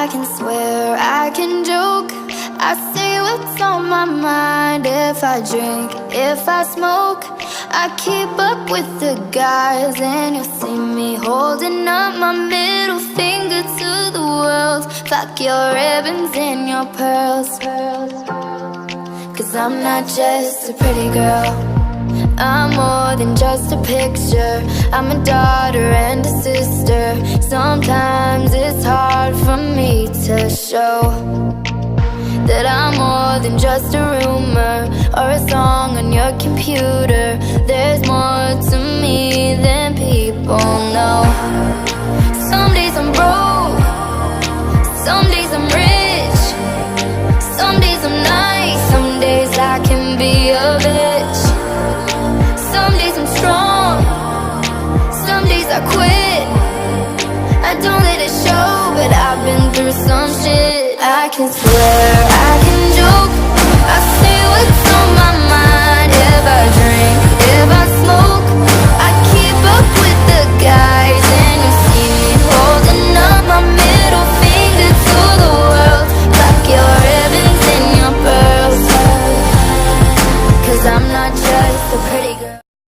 I can swear, I can joke, I say what's on my mind. If I drink, if I smoke, I keep up with the guys. And you'll see me holding up my middle finger to the world. Fuck your ribbons and your pearls, cause I'm not just a pretty girl, I'm more than just a picture. I'm a daughter and a sister. Sometimes it's hard for me to show that I'm more than just a rumor or a song on your computer. There's more to me than people know. Some days I'm broke, some days I'm rich, some days I'm nice, some days I can be a bitch. Some days I'm strong, some days I quit. I don't let it show, but I've been through some shit. I can swear